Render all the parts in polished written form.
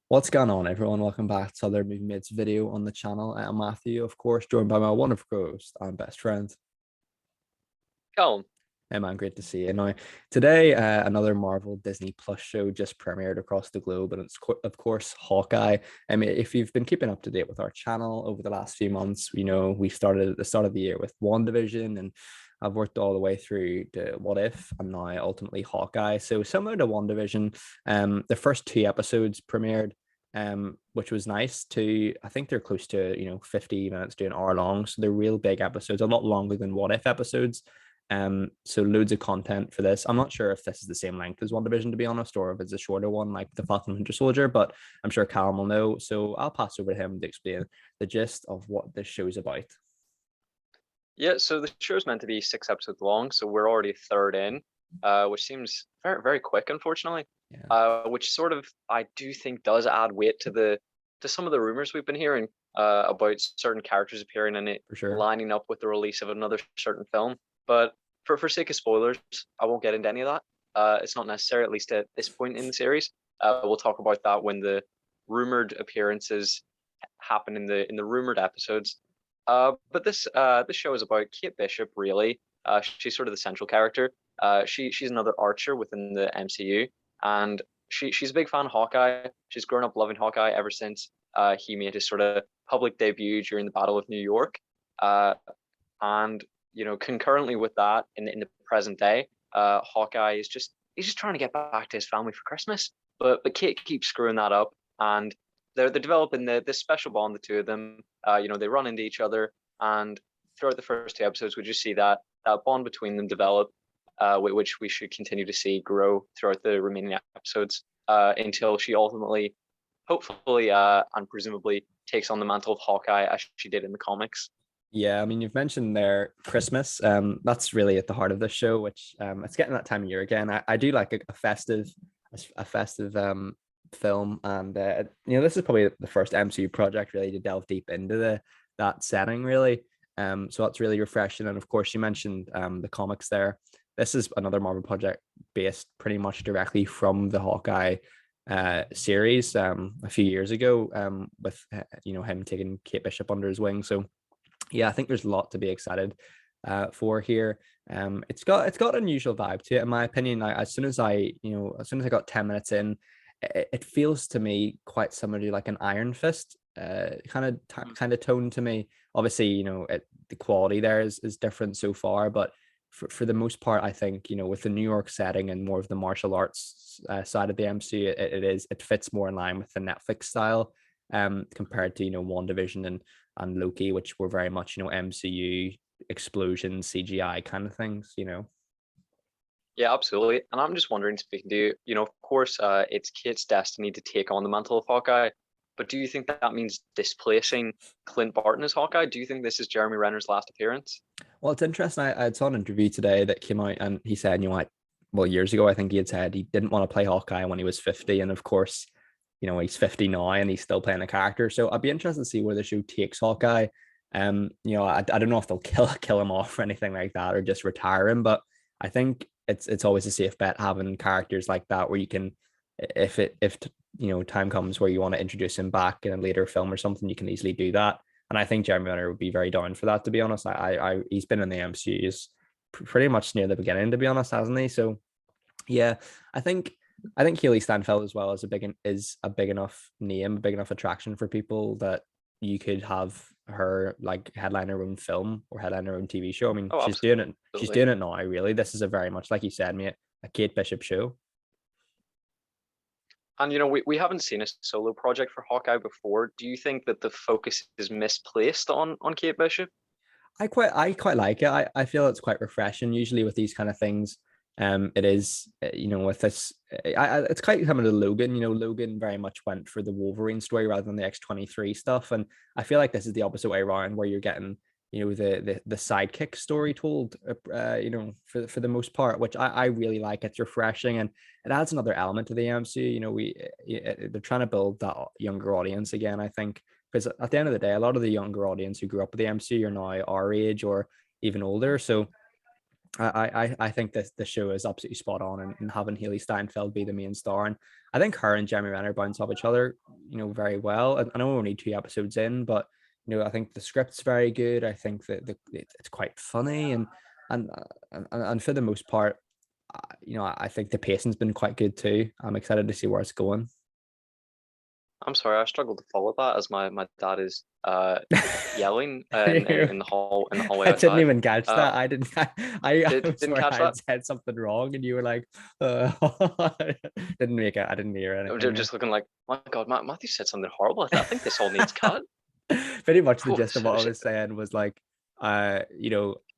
What's going on, everyone? Welcome back to another Movie Mates video on the channel. I'm Matthew, of course, joined by my wonderful co-host and best friend. Colin. Hey man, great to see you. Now, today, another Marvel Disney Plus show just premiered across the globe, and it's of course Hawkeye. I mean, if you've been keeping up to date with our channel over the last few months, we started at the start of the year with WandaVision, and I've worked all the way through to What If, and now ultimately Hawkeye. So similar to WandaVision, the first two episodes premiered, which was nice. I think they're close to 50 minutes to an hour long, so they're real big episodes, a lot longer than What If episodes. So loads of content for this. I'm not sure if this is the same length as WandaVision, to be honest, or if it's a shorter one like the Falcon Winter Soldier, but I'm sure Callum will know. So I'll pass over to him to explain the gist of what this show's about. Yeah, so the show's meant to be 6 episodes long, so we're already a third in, which seems very, very quick, unfortunately. Yeah, Which sort of I do think does add weight to some of the rumors we've been hearing about certain characters appearing in it, for sure. lining up with the release of another certain film. But for sake of spoilers, I won't get into any of that. It's not necessary, at least at this point in the series. We'll talk about that when the rumored appearances happen in the rumored episodes. But this show is about Kate Bishop, really. She's sort of the central character. She's another Archer within the MCU, and she's a big fan of Hawkeye. She's grown up loving Hawkeye ever since he made his sort of public debut during the Battle of New York. And concurrently with that, in the present day, Hawkeye he's just trying to get back to his family for Christmas. But Kate keeps screwing that up, and they're developing this special bond, the two of them. They run into each other, and throughout the first two episodes, we just see that bond between them develop, which we should continue to see grow throughout the remaining episodes until she ultimately, hopefully, and presumably takes on the mantle of Hawkeye as she did in the comics. Yeah, I mean, you've mentioned there Christmas. That's really at the heart of the show, which it's getting that time of year again. I do like a festive film, and this is probably the first MCU project really to delve deep into that setting, really. So that's really refreshing. And of course, you mentioned the comics there. This is another Marvel project based pretty much directly from the Hawkeye series a few years ago, with him taking Kate Bishop under his wing. So yeah, I think there's a lot to be excited for here. It's got an unusual vibe to it, in my opinion. As soon as I got 10 minutes in, it feels to me quite similar to like an Iron Fist kind of tone to me. Obviously, the quality there is different so far, but for the most part, I think with the New York setting and more of the martial arts side of the MCU, it fits more in line with the Netflix style, compared to WandaVision and Loki, which were very much MCU explosion CGI kind of things. Yeah, absolutely. And I'm just wondering, speaking to you, of course, it's Kate's destiny to take on the mantle of Hawkeye. But do you think that means displacing Clint Barton as Hawkeye? Do you think this is Jeremy Renner's last appearance? Well, it's interesting. I saw an interview today that came out, and he said, well, years ago, I think he had said he didn't want to play Hawkeye when he was 50. And of course, he's 50 now and he's still playing a character. So I'd be interested to see where the show takes Hawkeye. I don't know if they'll kill him off or anything like that, or just retire him, but I think it's always a safe bet having characters like that where you can, if time comes where you want to introduce him back in a later film or something, you can easily do that. And I think Jeremy Renner would be very down for that, to be honest. He's been in the MCU pretty much near the beginning, to be honest, hasn't he? So yeah, I think Haley Steinfeld as well is a big enough name, a big enough attraction for people that you could have her like headline her own film or headline her own TV show. I mean, Oh, she's doing it. She's absolutely. doing it now. Really, this is a very much like you said, mate, a Kate Bishop show. And we haven't seen a solo project for Hawkeye before. Do you think that the focus is misplaced on Kate Bishop? I quite like it. I feel it's quite refreshing. Usually with these kind of things, it is with this, it's quite similar to Logan. Logan very much went for the Wolverine story rather than the X-23 stuff, and I feel like this is the opposite way around, where you're getting the sidekick story told, for the most part, which I really like. It's refreshing, and it adds another element to the MCU. They're trying to build that younger audience again, I think, because at the end of the day, a lot of the younger audience who grew up with the MCU are now our age or even older. So I think that the show is absolutely spot on, and having Haley Steinfeld be the main star, and I think her and Jeremy Renner bounce off each other very well. I know we're only 2 episodes in, but I think the script's very good. I think that it's quite funny, and for the most part, I think the pacing's been quite good too. I'm excited to see where it's going. I'm sorry, I struggled to follow that as my dad is yelling in the hallway I didn't outside. even catch that. I didn't. I was Didn't where catch I that. had said something wrong, and you were like, didn't make it. I didn't hear I'm anything. just looking like, my God, Matthew said something horrible. I think this all needs cut. Pretty much the Whew, gist of what I was saying was like, Haley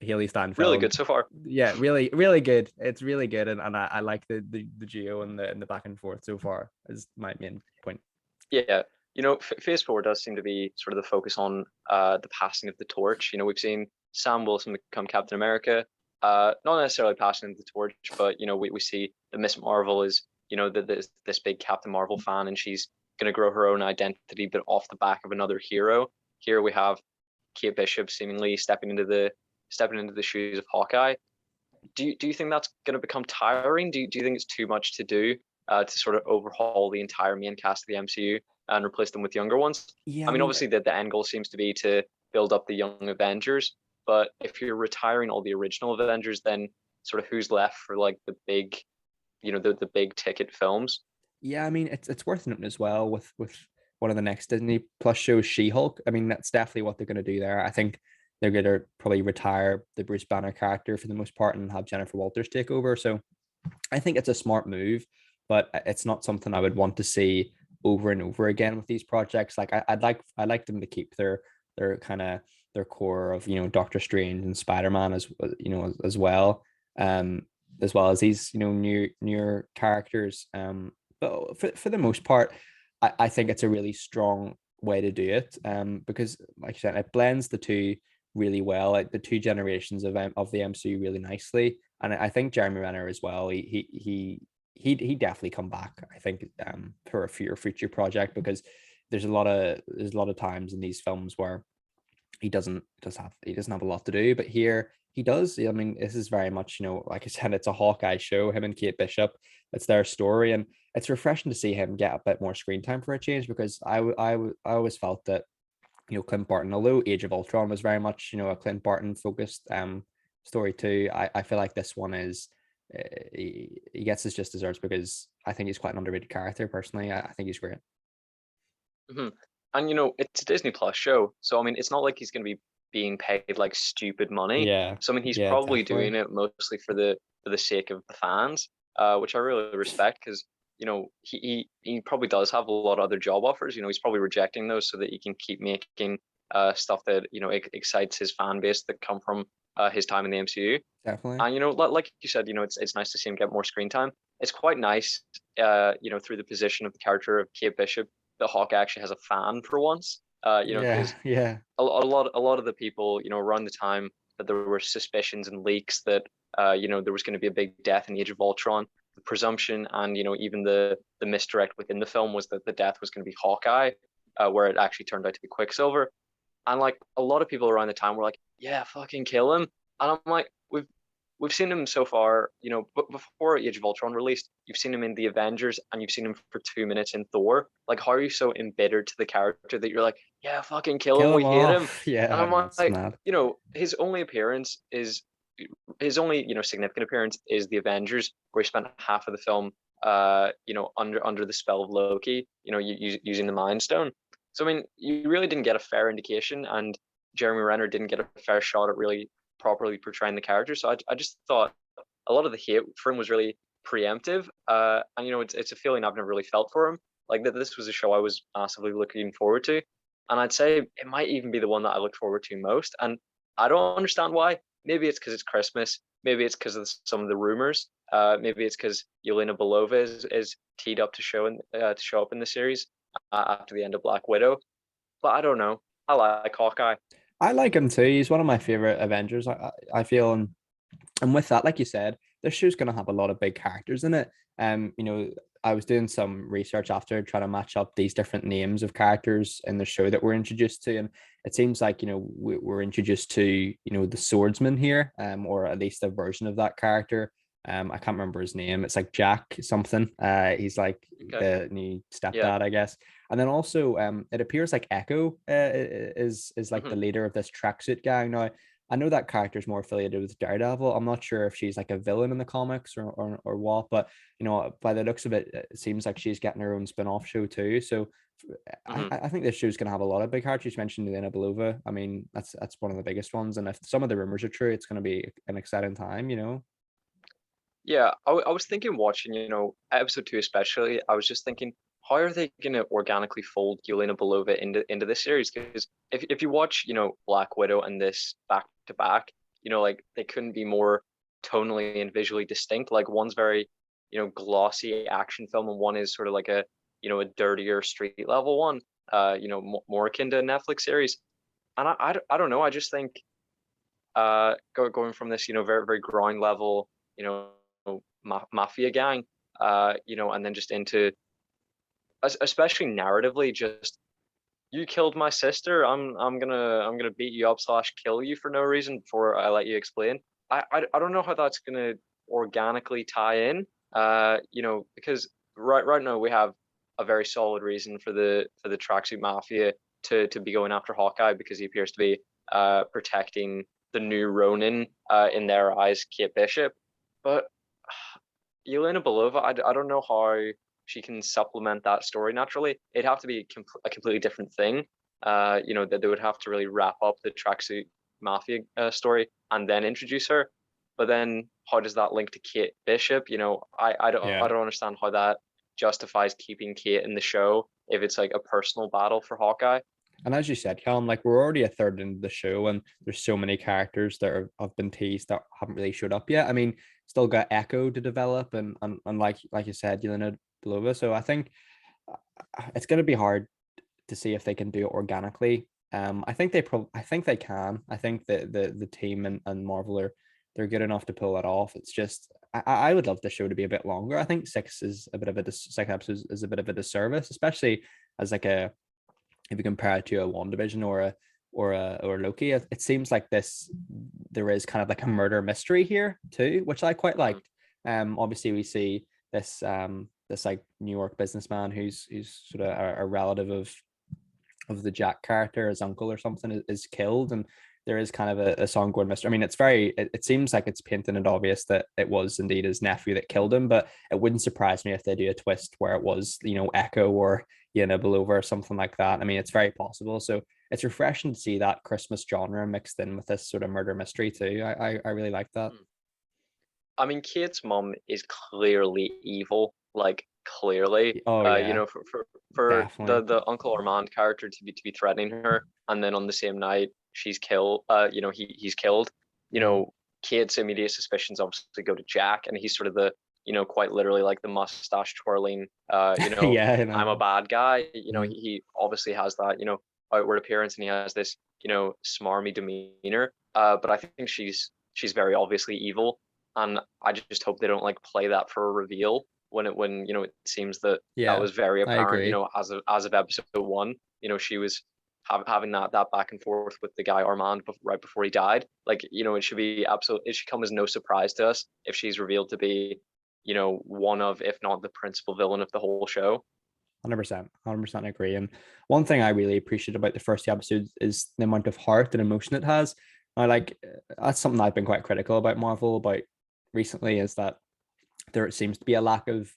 really Steinfeld. good so far. Yeah, really, really good. It's really good, and I like the duo and the back and forth so far is my main point. Yeah, Phase 4 does seem to be sort of the focus on the passing of the torch. We've seen Sam Wilson become Captain America, not necessarily passing the torch, but we see that Miss Marvel is this big Captain Marvel fan, and she's going to grow her own identity, but off the back of another hero. Here we have Kate Bishop seemingly stepping into the shoes of Hawkeye. Do you think that's going to become tiring? Do you think it's too much to do to sort of overhaul the entire main cast of the MCU and replace them with younger ones? Yeah, I mean, obviously the end goal seems to be to build up the young Avengers, but if you're retiring all the original Avengers, then sort of who's left for like the big, the big ticket films? yeah. I mean, it's worth noting as well with one of the next Disney Plus shows, She-Hulk. I mean, that's definitely what they're going to do there. I think they're going to probably retire the Bruce Banner character for the most part and have Jennifer Walters take over. So I think it's a smart move, but it's not something I would want to see over and over again with these projects. Like I'd like them to keep their kind of their core of Doctor Strange and Spider-Man as well, as well as these newer characters. But for the most part, I think it's a really strong way to do it. Because like you said, it blends the two really well, like the two generations of the MCU really nicely. And I think Jeremy Renner as well. He definitely come back. I think for a future project, because there's a lot of times in these films where he doesn't have a lot to do, but here he does. I mean, this is very much like I said, it's a Hawkeye show. Him and Kate Bishop, it's their story, and it's refreshing to see him get a bit more screen time for a change, because I always felt that Clint Barton, although Age of Ultron was very much a Clint Barton focused story too, I feel like this one is he gets his just desserts, because I think he's quite an underrated character personally. I think he's great. Mm-hmm. And it's a Disney Plus show, so I mean, it's not like he's going to be being paid like stupid money. Yeah, So I mean, he's yeah, probably doing definitely. it mostly for the sake of the fans, which I really respect, because he probably does have a lot of other job offers. He's probably rejecting those so that he can keep making stuff that excites his fan base that come from his time in the MCU. Definitely. And like you said, it's nice to see him get more screen time. It's quite nice, through the position of the character of Kate Bishop, that Hawk actually has a fan for once. Yeah, Because yeah, a lot of the people, around the time that there were suspicions and leaks that there was going to be a big death in the Age of Ultron, the presumption and even the misdirect within the film was that the death was going to be Hawkeye, where it actually turned out to be Quicksilver. And like a lot of people around the time were like, yeah, fucking kill him. And I'm like, we've seen him so far, but before Age of Ultron released, you've seen him in the Avengers and you've seen him for 2 minutes in Thor. Like, how are you so embittered to the character that you're like, yeah, fucking kill him, kill we him hate him? off. Yeah, And I I'm know, it's like, mad. his only significant appearance is the Avengers, where he spent half of the film under the spell of Loki, using the Mind Stone. So I mean, you really didn't get a fair indication, and Jeremy Renner didn't get a fair shot at really properly portraying the character. So I just thought a lot of the hate for him was really preemptive. And it's a feeling I've never really felt for him. Like that, this was a show I was massively looking forward to, and I'd say it might even be the one that I look forward to most. And I don't understand why. Maybe it's because it's Christmas. Maybe it's because of some of the rumors. Maybe it's because Yelena Belova is teed up to show up in the series after the end of Black Widow. But I don't know. I like Hawkeye. I like him too. He's one of my favorite Avengers. I feel, and with that, like you said, this show's going to have a lot of big characters in it. I was doing some research after trying to match up these different names of characters in the show that we're introduced to, and it seems like we're introduced to the swordsman here, or at least a version of that character. I can't remember his name. It's like Jack something. He's like Okay. the new Yeah. stepdad, I guess. And then also, it appears like Echo is like Hmm. the leader of this tracksuit gang. Now, I know that character is more affiliated with Daredevil. I'm not sure if she's like a villain in the comics or what, but by the looks of it, it seems like she's getting her own spin-off show too. So Hmm. I think this show's gonna have a lot of big characters. You mentioned Elena Belova. I mean, that's one of the biggest ones. And if some of the rumors are true, it's gonna be an exciting time. Yeah, I was thinking watching, episode 2 especially. I was just thinking, how are they going to organically fold Yelena Belova into this series? Because if you watch, Black Widow and this back to back, like they couldn't be more tonally and visually distinct. Like one's very, glossy action film, and one is sort of like a dirtier street level one. More akin to a Netflix series. And I don't know. I just think going from this, very very ground level, you know, mafia gang, and then just into, especially narratively, just you killed my sister. I'm gonna beat you up slash kill you for no reason before I let you explain. I don't know how that's gonna organically tie in. Because right now we have a very solid reason for the tracksuit mafia to be going after Hawkeye, because he appears to be protecting the new Ronin, in their eyes, Kate Bishop. But Yelena Belova, I don't know how she can supplement that story naturally. It'd have to be a completely different thing. That they would have to really wrap up the tracksuit mafia story and then introduce her. But then how does that link to Kate Bishop? I Yeah. don't understand how that justifies keeping Kate in the show if it's like a personal battle for Hawkeye. And as you said, Callum, like we're already a third into the show, and there's so many characters that have been teased that haven't really showed up yet. I mean, still got Echo to develop, and like you said, Yelena Belova. So I think it's going to be hard to see if they can do it organically. I think they can. I think that the team and Marvel they're good enough to pull it off. It's just I would love the show to be a bit longer. I think six episodes is a bit of a disservice, especially as like a if you compare it to a WandaVision or Loki. It seems like there is kind of like a murder mystery here too, which I quite Mhm. liked. Obviously we see this like New York businessman who's sort of a relative of the Jack character, his uncle or something, is killed, and there is kind of a ongoing mystery. I mean, it seems like it's painting it obvious that it was indeed his nephew that killed him, but it wouldn't surprise me if they do a twist where it was, Echo or Belova or something like that. I mean, it's very possible. So it's refreshing to see that Christmas genre mixed in with this sort of murder mystery too. I really like that. Mm. I mean, Kate's mom is clearly evil, like clearly. Oh yeah, For definitely. the Uncle Armand character to be threatening her, and then on the same night she's killed. He's killed. You Mhm. know, Kate's immediate suspicions obviously go to Jack, and he's sort of quite literally like the mustache twirling. Yeah, I I'm a know. bad guy. Mhm. He obviously has that outward appearance, and he has this smarmy demeanor. But I think she's very obviously evil, and I just hope they don't like play that for a reveal when it seems that Yeah, was very I apparent, agree. as of episode 1. She was having that back and forth with the guy Armand right before he died. Like, it should be absolute. It should come as no surprise to us if she's revealed to be one of, if not the principal villain of the whole show. 100%, 100% agree. And one thing I really appreciate about the first two episodes is the amount of heart and emotion it has. I like that's something I've been quite critical about Marvel about recently, is that there seems to be a lack of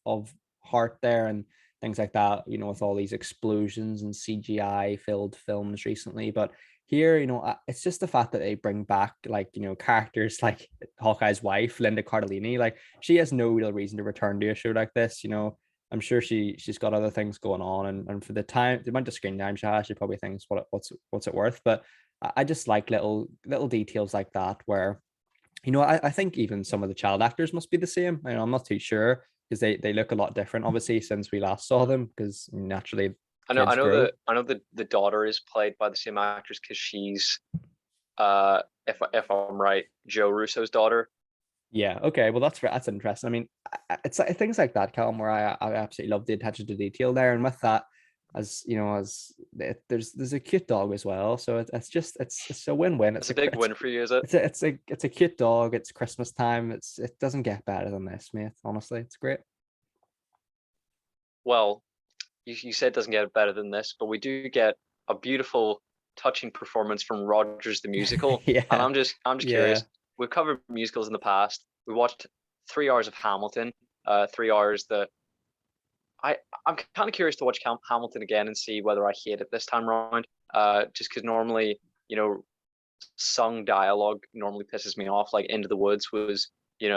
heart there and things like that, with all these explosions and CGI filled films recently. But here, it's just the fact that they bring back like, characters like Hawkeye's wife, Linda Cardellini. Like she has no real reason to return to a show like this. I'm sure she's got other things going on, and for the amount of screen time she has, she probably thinks what's it worth. But I just like little details like that where I think even some of the child actors must be the same. I'm not too sure because they look a lot different, obviously, since we last saw them, because naturally I kids know grow. the daughter is played by the same actress, because she's, if I'm right, Joe Russo's daughter. Yeah. Okay. Well, that's interesting. I mean, it's like things like that, Callum, where I absolutely love the attention to detail there, and with that, as you know, there's a cute dog as well. So it's a win-win. It's a big win for you, is it? It's a cute dog. It's Christmas time. It doesn't get better than this, mate. Honestly, it's great. Well, you said it doesn't get better than this, but we do get a beautiful, touching performance from Rogers the musical. Yeah. And I'm just Yeah. curious. We've covered musicals in the past. We watched 3 hours of Hamilton. 3 hours that I'm kind of curious to watch Hamilton again and see whether I hate it this time around. Just because normally, sung dialogue normally pisses me off. Like Into the Woods was, it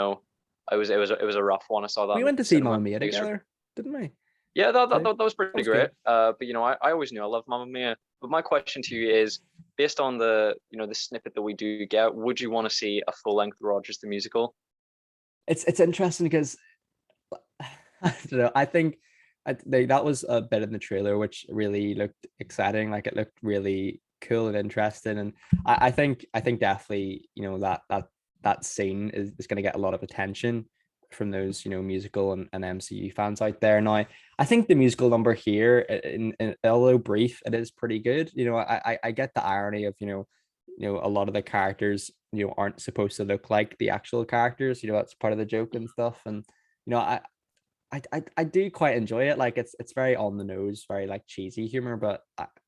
was a rough one. I saw that. We in went the to see cinema. Mamma Mia together, didn't we? Yeah, that Too. was pretty was great. good. But I always knew I loved Mamma Mia. But my question to you is, based on the the snippet that we do get, would you want to see a full length Rogers the musical? It's interesting because I don't know. I think that was a bit in the trailer, which really looked exciting. Like it looked really cool and interesting. And I think definitely, that scene is going to get a lot of attention from those, musical and MCU fans out there. Now, I think the musical number here, although brief, it is pretty good. I get the irony of, a lot of the characters, aren't supposed to look like the actual characters. That's part of the joke and stuff. And, I do quite enjoy it. Like it's very on the nose, very like cheesy humor, but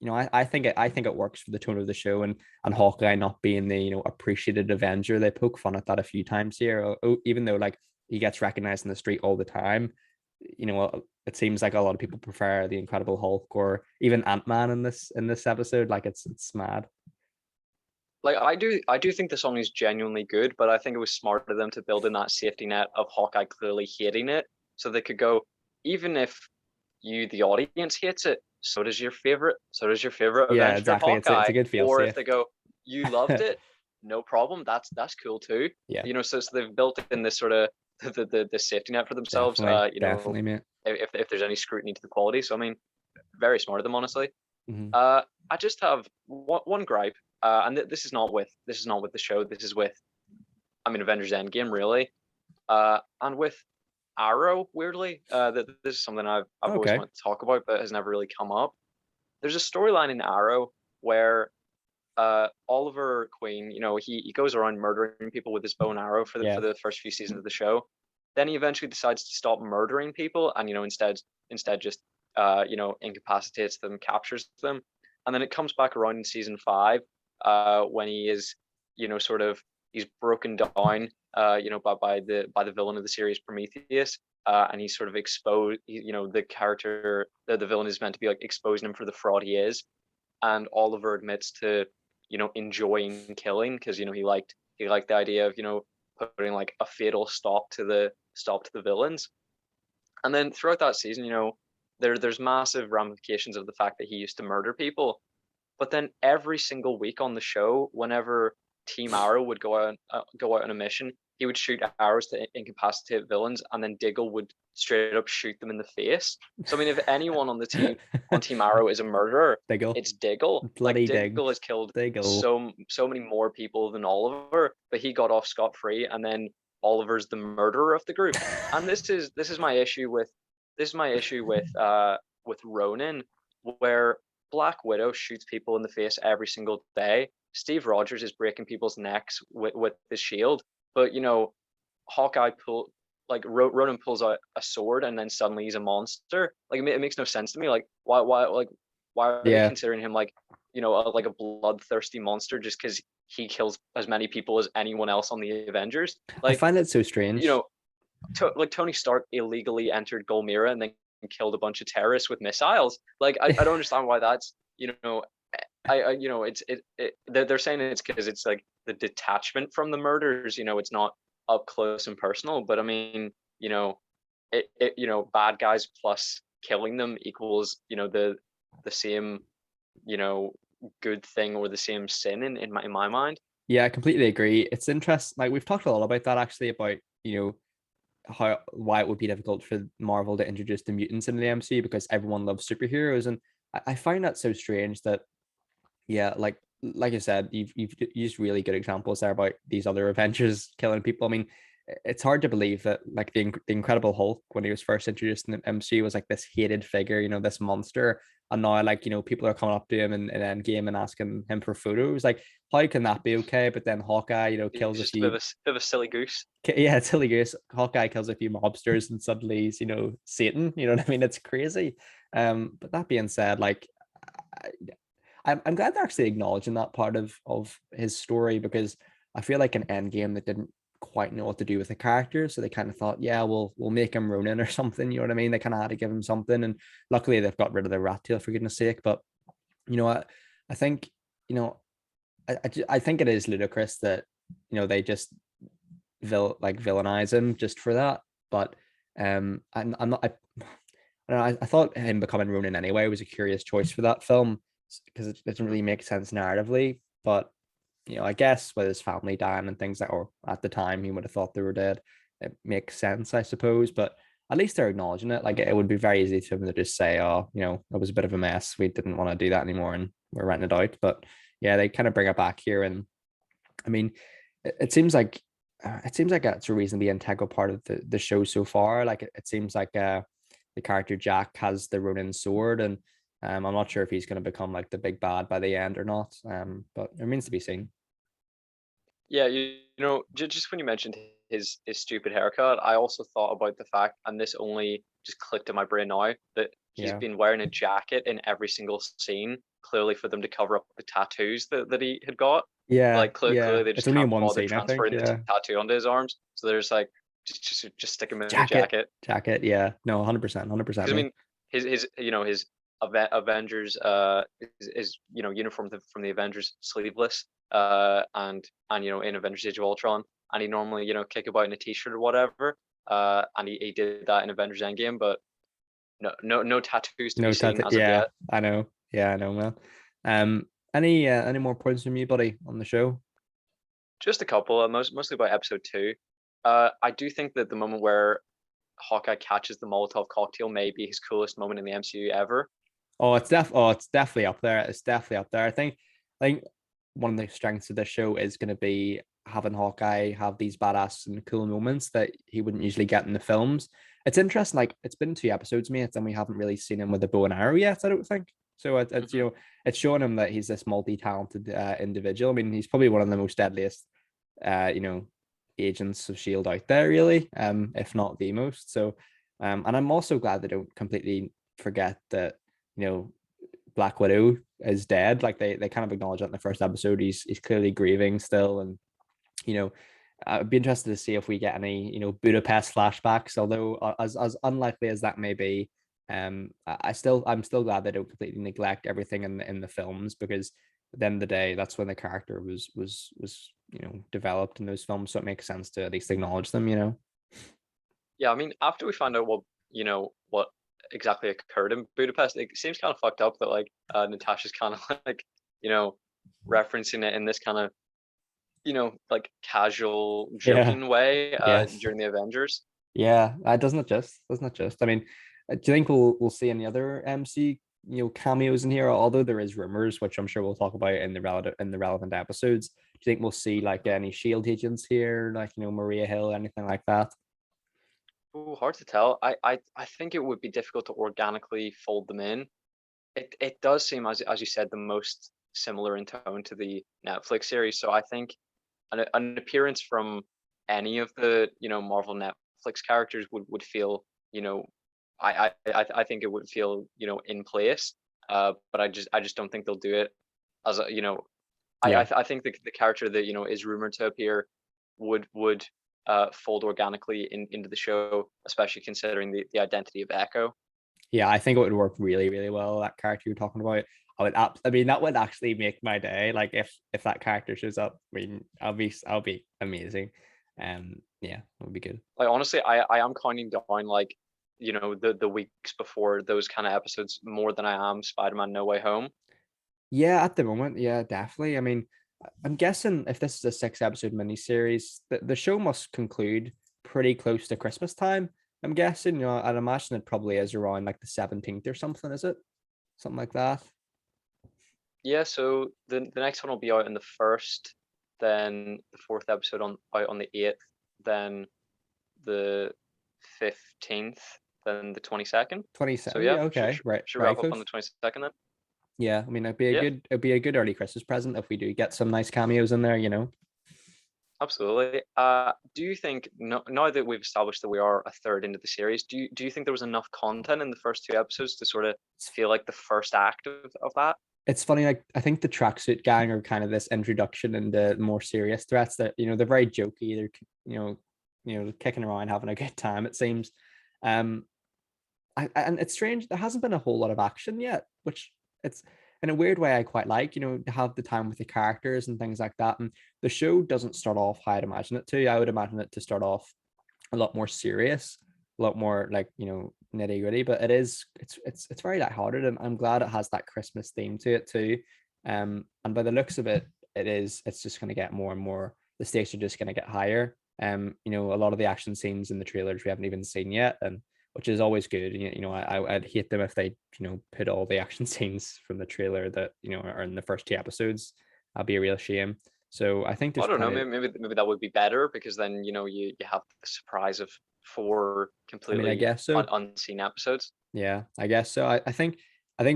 I think it works for the tone of the show, and Hawkeye not being the appreciated Avenger. They poke fun at that a few times here, even though like he gets recognized in the street all the time. It seems like a lot of people prefer the Incredible Hulk or even Ant-Man in this episode. Like it's mad. Like I do think the song is genuinely good, but I think it was smart of them to build in that safety net of Hawkeye clearly hating it, so they could go, even if you the audience hates it, so does your favorite Yeah, Avenger exactly. It's Hawkeye. a good feel Or safe. if they go, you loved it, no problem, that's cool too. Yeah, So they've built in this sort of the safety net for themselves. definitely, mate. If there's any scrutiny to the quality. So I mean, very smart of them, honestly. Mhm. I just have one gripe, and this is not with the show. This is with, Avengers Endgame, really, and with Arrow. Weirdly, that this is something I've always Okay. wanted to talk about, but has never really come up. There's a storyline in Arrow where Oliver Queen, he goes around murdering people with his bow and arrow for the first few seasons of the show. Then he eventually decides to stop murdering people, and instead just incapacitates them, captures them, and then it comes back around in season 5, when he is, he's broken down, by the villain of the series, Prometheus, and he's sort of exposed. The character, the villain, is meant to be like exposing him for the fraud he is, and Oliver admits to enjoying killing because he liked the idea of putting like a fatal stop to the villains. And then throughout that season, there's massive ramifications of the fact that he used to murder people. But then every single week on the show, whenever Team Arrow would go out on a mission, he would shoot arrows to incapacitate villains, and then Diggle would straight up shoot them in the face. So I mean, if anyone on Team Arrow is a murderer, Diggle. it's Diggle. Bloody like Diggle has killed Diggle. so many more people than Oliver, but he got off scot-free, and then Oliver's the murderer of the group. And this is my issue with Ronin, where Black Widow shoots people in the face every single day. Steve Rogers is breaking people's necks with his shield, but Hawkeye Ronan pulls out a sword and then suddenly he's a monster. Like it makes no sense to me. Like why are they considering him like a bloodthirsty monster just because he kills as many people as anyone else on the Avengers? Like, I find it so strange. Tony Stark illegally entered Golmira and then killed a bunch of terrorists with missiles. Like I don't understand why that's they're saying it's because it's like the detachment from the murders. It's not up close and personal, but I mean, bad guys plus killing them equals the same good thing or the same sin in my mind. Yeah, I completely agree. It's interesting. Like we've talked a lot about that actually, about why it would be difficult for Marvel to introduce the mutants into the MCU because everyone loves superheroes, and I find that so strange that like I said, you've used really good examples there about these other Avengers killing people. I mean, it's hard to believe that like the Incredible Hulk, when he was first introduced in the MCU, was like this hated figure, this monster, and now like people are coming up to him in Endgame and asking him for photos. Like, how can that be okay? But then Hawkeye, He's kills a just a few. bit of a silly goose. Yeah, it's hilarious. Hawkeye kills a few mobsters and suddenly he's, Satan. You know what I mean? It's crazy. But that being said, like, I, I'm glad they're actually acknowledging that part of his story, because I feel like in Endgame they didn't quite know what to do with the character, so they kind of thought, yeah, we'll make him Ronin or something. You know what I mean? They kind of had to give him something, and luckily they've got rid of the rat tail, for goodness sake. But what I think, I think it is ludicrous that they just villainize him just for that. But I'm not. I thought him becoming Ronin anyway was a curious choice for that film, because it doesn't really make sense narratively. But I guess with his family dying and things that, or at the time he would have thought they were dead, it makes sense, I suppose. But at least they're acknowledging it. Like, it would be very easy to them to just say, "Oh, it was a bit of a mess. We didn't want to do that anymore, and we're renting it out." But yeah, they kind of bring it back here, and I mean, it seems like that's a reasonably integral part of the show so far. Like, it seems like the character Jack has the Ronin sword, and I'm not sure if he's going to become like the big bad by the end or not. But it remains to be seen. Yeah, just when you mentioned his stupid haircut, I also thought about the fact, and this only just clicked in my brain now, that he's Yeah, been wearing a jacket in every single scene, clearly for them to cover up the tattoos that he had got. yeah, Like, yeah. clearly they It's just only in can't one bother scene, I think. transferring the Yeah, tattoo onto his arms, so they're just like, just stick him in a jacket, jacket. jacket. Yeah, no, 100%, 100%, Because I mate. mean, his Avengers is uniform from the Avengers sleeveless, and in Avengers Age of Ultron, and he normally kick about in a t-shirt or whatever, and he did that in Avengers Endgame, but no tattoos to be No seen tattoo. as of Yeah, yet. I know. Yeah, I know, man. Any more points from you, buddy, on the show? Just a couple, mostly about episode 2. I do think that the moment where Hawkeye catches the Molotov cocktail may be his coolest moment in the MCU ever. It's definitely up there. It's definitely up there. I think one of the strengths of this show is going to be having Hawkeye have these badass and cool moments that he wouldn't usually get in the films. It's interesting. Like, it's been 2 episodes, mates, and we haven't really seen him with a bow and arrow yet, I don't think. So it's Hmm. it's showing him that he's this multi-talented individual. I mean, he's probably one of the most deadliest uh, you know, agents of Shield out there, really, if not the most. So, and I'm also glad they don't completely forget that, you know, Black Widow is dead. Like, they kind of acknowledge that in the first episode. He's clearly grieving still, and you know, I'd be interested to see if we get any, Budapest flashbacks. Although as unlikely as that may be, I'm still glad they don't completely neglect everything in the films, because at the end of the day, that's when the character was developed in those films. So it makes sense to at least acknowledge them. Yeah, I mean, after we find out what exactly occurred in Budapest, it seems kind of fucked up that like Natasha's kind of like you know referencing it in this kind of like casual Yeah. joking way Yes. during the Avengers. Yeah. Doesn't it just? I mean, do you think we'll see any other MC cameos in here? Although there is rumors, which I'm sure we'll talk about in the relevant episodes. Do you think we'll see like any Shield agents here, like Maria Hill, anything like that? Ooh, hard to tell. I think it would be difficult to organically fold them in. It does seem, as you said, the most similar in tone to the Netflix series. So I think an appearance from any of the Marvel Netflix characters would feel you know I think it would feel in place. But I just don't think they'll do it as a Yeah. I think the character that is rumored to appear would fold organically into the show, especially considering the identity of Echo. Yeah, I think it would work really, really well. That character you're talking about, I mean, that would actually make my day. Like, if that character shows up, I mean, I'll be amazing. Yeah, it would be good. Like, honestly, I am counting down like the weeks before those kind of episodes more than I am Spider-Man No Way Home. Yeah, at the moment, yeah, definitely. I mean, I'm guessing if this is a 6 episode miniseries, the show must conclude pretty close to Christmas time. I'm guessing, I'd imagine it probably is around like the 17th or something, is it? Something like that. Yeah, so the next one will be out on the 1st, then the 4th episode out on the 8th, then the 15th, then the 22nd. 27th. So yeah, Okay, right, should right, wrap up on close. the 22nd then. Yeah, I mean, Yeah, it'd be a good early Christmas present if we do get some nice cameos in there, you know. absolutely. Do you think now that we've established that we are a third into the series, do you think there was enough content in the first two episodes to sort of feel like the first act of that? It's funny, like I think the tracksuit gang are kind of this introduction into more serious threats that, you know, they're very jokey. They're, kicking around, having a good time, it seems. Um, and it's strange, there hasn't been a whole lot of action yet, which it's in a weird way I quite like, you know, to have the time with the characters and things like that. And the show doesn't start off how I'd imagine it to. I would imagine it to start off a lot more serious, a lot more like, you know, nitty gritty, but it's very lighthearted, and I'm glad it has that Christmas theme to it too. And by the looks of it, it's just going to get more and more. The stakes are just going to get higher. You know, a lot of the action scenes in the trailers we haven't even seen yet, and which is always good. You know, I'd hate them if they, you know, put all the action scenes from the trailer that, you know, are in the first two episodes. That'd be a real shame. So I think I there's don't know. plenty. Maybe that would be better because then you have the surprise of four I mean, I completely guess so. unseen episodes. Yeah, I guess so. I think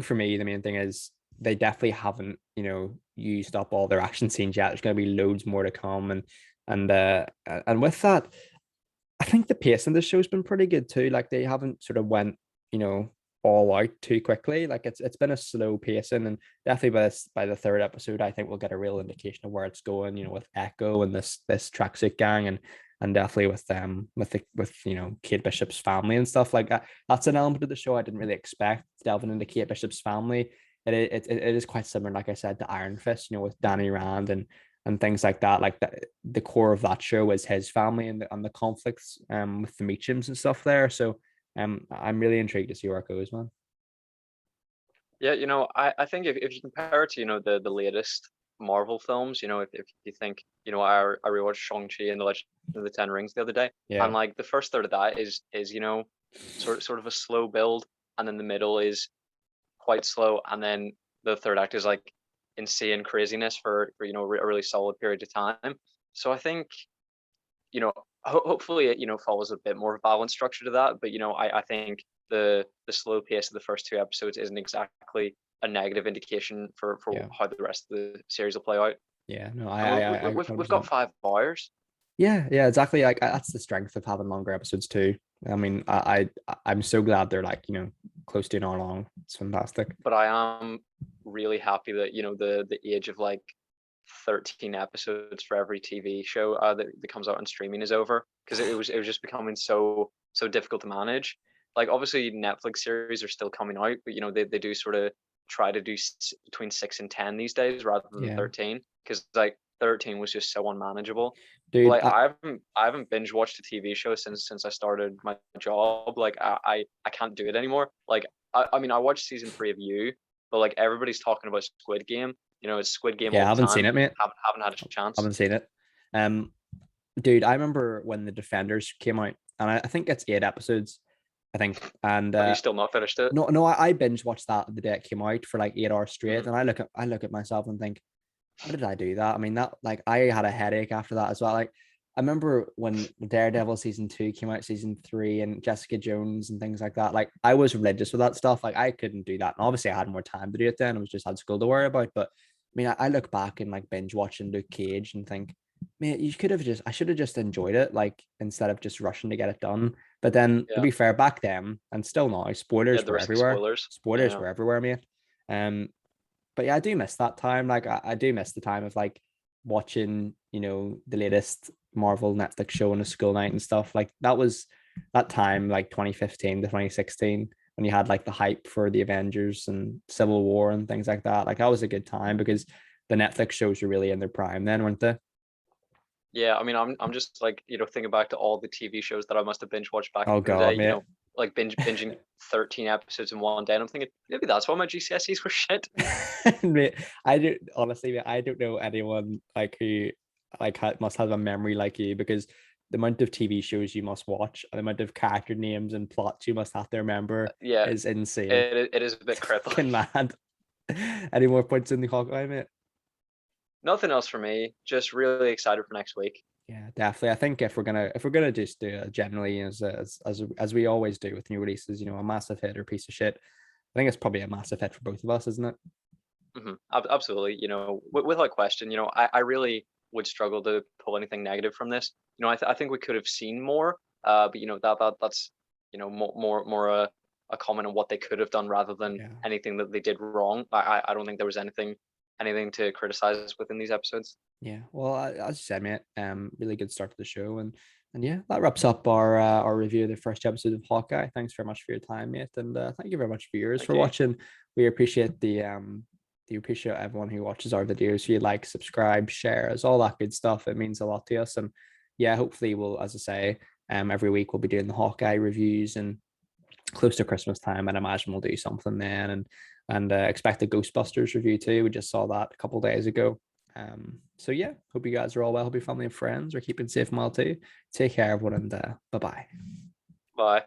for me the main thing is they definitely haven't, you know, used up all their action scenes yet. There's going to be loads more to come, and with that, I think the pace of the show's been pretty good too. Like they haven't sort of went, you know, all out too quickly. Like it's been a slow pacing, and definitely by the third episode, I think we'll get a real indication of where it's going. You know, with Echo and this tracksuit gang, and definitely with with you know Kate Bishop's family and stuff like that. That's an element of the show I didn't really expect, delving into Kate Bishop's family. It is quite similar, like I said, to Iron Fist. You know, with Danny Rand and things like that. Like the core of that show is his family and the conflicts with the Meachums and stuff there. So I'm really intrigued to see where it goes, man. Yeah, I think if you compare it to, the latest Marvel films, if you think, I rewatched Shang-Chi and the Legend of the Ten Rings the other day, and Yeah, like the first third of that is sort of a slow build, and then the middle is quite slow, and then the third act is like insane craziness for a really solid period of time. So I think, hopefully it follows a bit more balanced structure to that. But I think the slow pace of the first two episodes isn't exactly a negative indication for yeah, how the rest of the series will play out. yeah. No, And I we've got 100%. 5 hours. Yeah, yeah, exactly. Like that's the strength of having longer episodes too. I mean, I'm so glad they're like, you know, close to an hour long. It's fantastic. But I am really happy that the age of like 13 episodes for every TV show that comes out on streaming is over, because it was just becoming so difficult to manage. Like obviously Netflix series are still coming out, but they do sort of try to do between 6 and 10 these days rather than Yeah, 13, because like 13 was just so unmanageable. dude. Like I haven't binge watched a TV show since I started my job. Like I can't do it anymore. Like I mean I watched season 3 of You, but like everybody's talking about Squid Game. It's Squid Game Yeah, all I the haven't seen time. it, mate. Haven't had a I chance. haven't seen it. Um, dude, I remember when the Defenders came out, and I think it's 8 episodes. I think, and Have you still not finished it? no, I binge watched that the day it came out for like 8 hours straight, Hmm. and I look at myself and think, how did I do that? I mean, that like I had a headache after that as well. Like I remember when Daredevil season 2 came out, season 3, and Jessica Jones and things like that. Like I was religious with that stuff. Like I couldn't do that, and obviously I had more time to do it then. I was just had school to worry about. But I mean, I look back and like binge watching Luke Cage and think, man, you could have I should have just enjoyed it, like instead of just rushing to get it done. But then to Yeah. be fair, back then and still now, Yeah, spoilers the were risk of everywhere. spoilers. Spoilers Yeah. were everywhere, mate. Um, but yeah, I do miss that time. Like I do miss the time of like watching, you know, the latest Marvel Netflix show on a school night and stuff. Like that was that time, like 2015 to 2016, when you had like the hype for the Avengers and Civil War and things like that. Like that was a good time because the Netflix shows were really in their prime then, weren't they? Yeah, I mean, I'm just like, thinking back to all the TV shows that I must have binge watched back Oh in the day, god, mate. like binging 13 episodes in one day. And I'm thinking maybe that's why my GCSEs were shit. Mate, I do honestly, mate, I don't know anyone like who like must have a memory like you, because the amount of TV shows you must watch and the amount of character names and plots you must have to remember Yeah, is insane. it is a bit Fucking crippling. mad. Any more points in the Hawkeye, mate? Nothing else for me. Just really excited for next week. Yeah, definitely. I think if we're gonna just do it generally as we always do with new releases, a massive hit or piece of shit, I think it's probably a massive hit for both of us, isn't it? Absolutely. Without question, I really would struggle to pull anything negative from this. I think we could have seen more, but that's more a comment on what they could have done rather than Yeah. anything that they did wrong. I don't think there was anything to criticize within these episodes. Yeah. Well, as you said, mate, really good start to the show, and yeah, that wraps up our review of the first episode of Hawkeye. Thanks very much for your time, mate, and thank you very much for yours Thank for you. watching. We appreciate we appreciate everyone who watches our videos. If you like, subscribe, shares, all that good stuff. It means a lot to us, and yeah, hopefully we'll, as I say, every week we'll be doing the Hawkeye reviews, and close to Christmas time, I'd imagine we'll do something then, and expect a Ghostbusters review too. We just saw that a couple of days ago. So yeah, hope you guys are all well. Hope your family and friends are keeping safe and well too. Take care, everyone, and bye bye. Bye.